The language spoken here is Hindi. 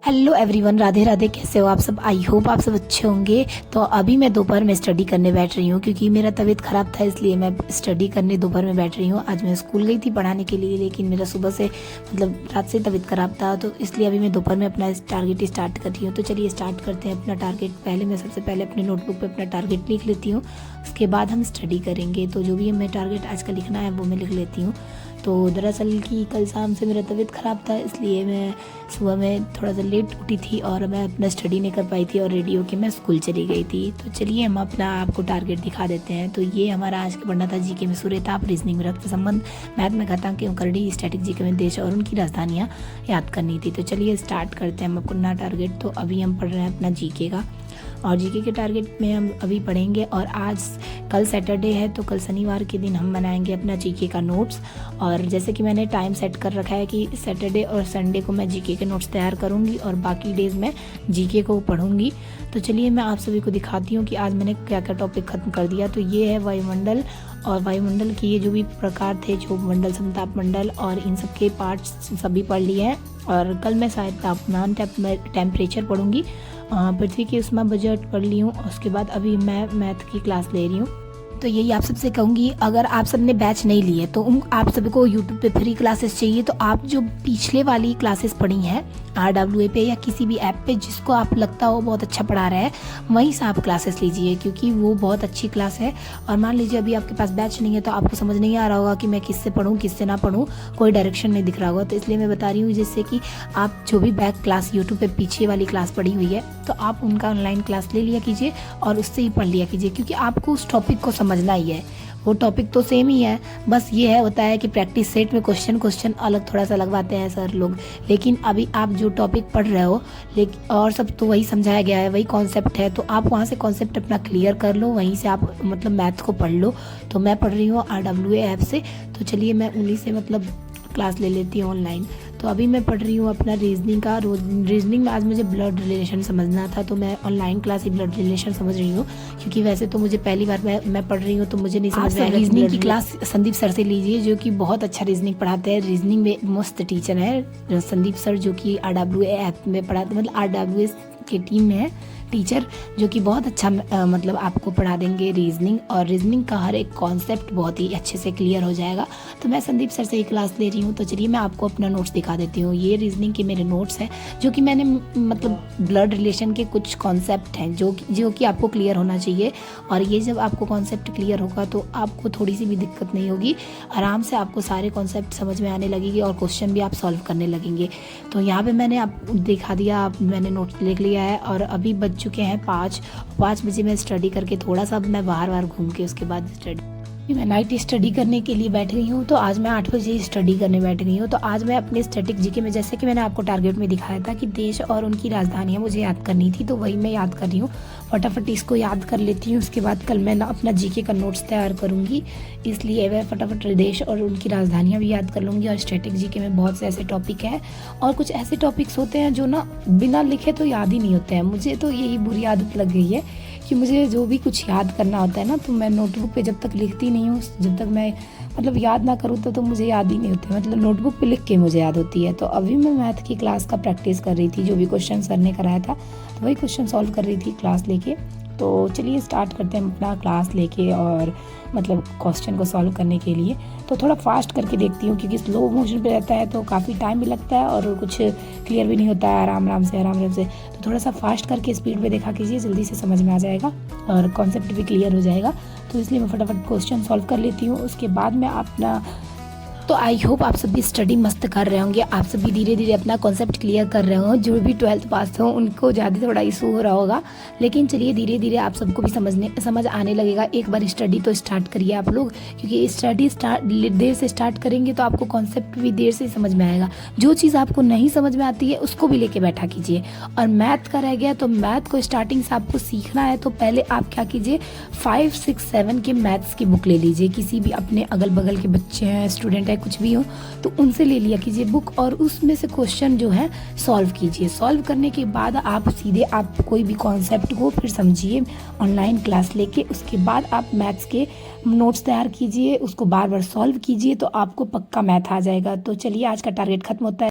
Hello everyone, Radhe Radhe. कैसे हो आप सब? आई होप आप सब अच्छे होंगे। तो अभी मैं दोपहर में स्टडी करने बैठ रही हूँ क्योंकि मेरा तबीयत ख़राब था, इसलिए मैं स्टडी करने दोपहर में बैठ रही हूँ। आज मैं स्कूल गई थी पढ़ाने के लिए, लेकिन मेरा सुबह से रात से तबीयत ख़राब था, तो इसलिए अभी मैं दोपहर में अपना टारगेट स्टार्ट कर रही हूँ। तो चलिए स्टार्ट करते हैं अपना टारगेट। पहले मैं सबसे पहले अपने नोटबुक पर अपना टारगेट लिख लेती हूँ, उसके बाद हम स्टडी करेंगे। तो जो भी हमें टारगेट आज का लिखना है वो मैं लिख लेती हूँ। तो दरअसल कि कल शाम से मेरा तबीयत ख़राब था, इसलिए मैं सुबह में थोड़ा सा लेट उठी थी और मैं अपना स्टडी नहीं कर पाई थी और रेडी होके मैं स्कूल चली गई थी। तो चलिए हम अपना आपको टारगेट दिखा देते हैं। तो ये हमारा आज का पढ़ना था जीके में सूर्य ताप, रीजनिंग में रक्त संबंध, मैथ में घातांक करड़ी, स्टैटिक जीके में देश और उनकी राजधानियाँ याद करनी थी। तो चलिए स्टार्ट करते हैं हम अपना टारगेट। तो अभी हम पढ़ रहे हैं अपना जीके का, और जीके के टारगेट में हम अभी पढ़ेंगे। और आज कल सैटरडे है, तो कल शनिवार के दिन हम बनाएंगे अपना जीके का नोट्स। और जैसे कि मैंने टाइम सेट कर रखा है कि सैटरडे और संडे को मैं जीके के नोट्स तैयार करूंगी और बाकी डेज में जीके को पढ़ूंगी। तो चलिए मैं आप सभी को दिखाती हूँ कि आज मैंने क्या क्या टॉपिक खत्म कर दिया। तो ये है वायुमंडल, और वायुमंडल के ये जो भी प्रकार थे, जो मंडल, समताप मंडल और इन सब के पार्ट्स सभी पढ़ लिए हैं। और कल मैं शायद तापमान टेम्परेचर पढ़ूंगी, पृथ्वी की उष्मा बजट पढ़ ली हूँ। उसके बाद अभी मैं मैथ की क्लास ले रही हूँ। तो यही आप सबसे कहूँगी, अगर आप सब ने बैच नहीं लिए तो आप सभी को यूट्यूब पे फ्री क्लासेस चाहिए, तो आप जो पिछले वाली क्लासेस पढ़ी हैं RWA पे या किसी भी ऐप पे जिसको आप लगता हो बहुत अच्छा पढ़ा रहा है, वहीं से आप क्लासेस लीजिए, क्योंकि वो बहुत अच्छी क्लास है। और मान लीजिए अभी आपके पास बैच नहीं है तो आपको समझ नहीं आ रहा होगा कि मैं किससे पढ़ूँ किससे ना पढ़ूँ, कोई डायरेक्शन नहीं दिख रहा होगा। तो इसलिए मैं बता रही हूँ, जिससे कि आप जो भी बैक क्लास यूट्यूब पे पीछे वाली क्लास पढ़ी हुई है तो आप उनका ऑनलाइन क्लास ले लिया कीजिए और उससे ही पढ़ लिया कीजिए, क्योंकि आपको उस टॉपिक को समझना ही है। वो टॉपिक तो सेम ही है, बस ये है होता है कि प्रैक्टिस सेट में क्वेश्चन अलग थोड़ा सा लगवाते हैं सर लोग, लेकिन अभी आप जो टॉपिक पढ़ रहे हो लेकिन और सब तो वही समझाया गया है, वही कॉन्सेप्ट है। तो आप वहाँ से कॉन्सेप्ट अपना क्लियर कर लो, वहीं से आप मैथ को पढ़ लो। तो मैं पढ़ रही हूँ RWA ऐप से, तो चलिए मैं उन्हीं से क्लास ले लेती हूँ ऑनलाइन। तो अभी मैं पढ़ रही हूँ अपना रीजनिंग का। रीजनिंग में आज मुझे ब्लड रिलेशन समझना था, तो मैं ऑनलाइन क्लास ही ब्लड रिलेशन समझ रही हूँ, क्योंकि वैसे तो मुझे पहली बार मैं पढ़ रही हूँ तो मुझे नहीं समझ में आया। रीजनिंग की क्लास संदीप सर से लीजिए, जो कि बहुत अच्छा रीजनिंग पढ़ाते हैं। रीजनिंग में मस्त टीचर है संदीप सर, जो कि RWA ऐप में पढ़ाते, RWA की टीम में है टीचर, जो कि बहुत अच्छा आपको पढ़ा देंगे रीजनिंग। और रीजनिंग का हर एक कॉन्सेप्ट बहुत ही अच्छे से क्लियर हो जाएगा। तो मैं संदीप सर से ही क्लास ले रही हूँ। तो चलिए मैं आपको अपना नोट्स दिखा देती हूँ। ये रीजनिंग के मेरे नोट्स हैं, जो कि मैंने ब्लड रिलेशन के कुछ कॉन्सेप्ट हैं जो कि आपको क्लियर होना चाहिए। और ये जब आपको कॉन्सेप्ट क्लियर होगा तो आपको थोड़ी सी भी दिक्कत नहीं होगी, आराम से आपको सारे कॉन्सेप्ट समझ में आने लगेंगे और क्वेश्चन भी आप सॉल्व करने लगेंगे। तो यहाँ पे मैंने आपको दिखा दिया, मैंने नोट्स लिख लिया है। और अभी बज चुके हैं 5 बजे। मैं स्टडी करके थोड़ा सा मैं बाहर घूम के उसके बाद मैं नाइट स्टडी करने के लिए बैठ गई हूँ। तो आज मैं 8 बजे स्टडी करने बैठ गई हूँ। तो आज मैं अपने स्टैटिक जीके में, जैसे कि मैंने आपको टारगेट में दिखाया था कि देश और उनकी राजधानियाँ मुझे याद करनी थी, तो वही मैं याद कर रही हूँ। फटाफट इसको याद कर लेती हूँ, उसके बाद कल मैं अपना जीके का नोट्स तैयार करूँगी, इसलिए मैं फटाफट देश और उनकी राजधानियाँ भी याद कर लूँगी। और स्टैटिक जीके में बहुत से ऐसे टॉपिक हैं और कुछ ऐसे टॉपिक्स होते हैं जो बिना लिखे तो याद ही नहीं होते हैं। मुझे तो यही बुरी आदत लग गई है कि मुझे जो भी कुछ याद करना होता है तो मैं नोटबुक पे जब तक लिखती नहीं हूँ, जब तक मैं याद ना करूँ तो मुझे याद ही नहीं होते। नोटबुक पे लिख के मुझे याद होती है। तो अभी मैं मैथ की क्लास का प्रैक्टिस कर रही थी, जो भी क्वेश्चन सर ने कराया था तो वही क्वेश्चन सॉल्व कर रही थी क्लास लेके। तो चलिए स्टार्ट करते हैं अपना क्लास लेके और क्वेश्चन को सॉल्व करने के लिए। तो थोड़ा फास्ट करके देखती हूँ, क्योंकि स्लो मोशन पे रहता है तो काफ़ी टाइम भी लगता है और कुछ क्लियर भी नहीं होता है आराम से। तो थोड़ा सा फास्ट करके स्पीड पे देखा कीजिए, जल्दी से समझ में आ जाएगा और कॉन्सेप्ट भी क्लियर हो जाएगा। तो इसलिए मैं फटाफट क्वेश्चन सॉल्व कर लेती हूँ, उसके बाद मैं अपना तो आई होप आप सभी स्टडी मस्त कर रहे होंगे, आप सभी धीरे धीरे अपना कॉन्सेप्ट क्लियर कर रहे हो। जो भी 12th पास हो उनको ज़्यादा थोड़ा इशू हो रहा होगा, लेकिन चलिए धीरे धीरे आप सबको भी समझ आने लगेगा। एक बार स्टडी तो स्टार्ट करिए आप लोग, क्योंकि स्टडी देर से स्टार्ट करेंगे तो आपको कॉन्सेप्ट भी देर से समझ में आएगा। जो चीज़ आपको नहीं समझ में आती है उसको भी लेके बैठा कीजिए। और मैथ का रह गया, तो मैथ को स्टार्टिंग से आपको सीखना है तो पहले आप क्या कीजिए, 5, 6, 7 के मैथ्स की बुक ले लीजिए। किसी भी अपने अगल बगल के बच्चे हैं, स्टूडेंट है, कुछ भी हो तो उनसे ले लिया कीजिए बुक, और उसमें से क्वेश्चन जो है सॉल्व कीजिए। सॉल्व करने के बाद आप सीधे कोई भी कॉन्सेप्ट को फिर समझिए ऑनलाइन क्लास लेके। उसके बाद आप मैथ्स के नोट्स तैयार कीजिए, उसको बार बार सॉल्व कीजिए, तो आपको पक्का मैथ आ जाएगा। तो चलिए आज का टारगेट खत्म होता है।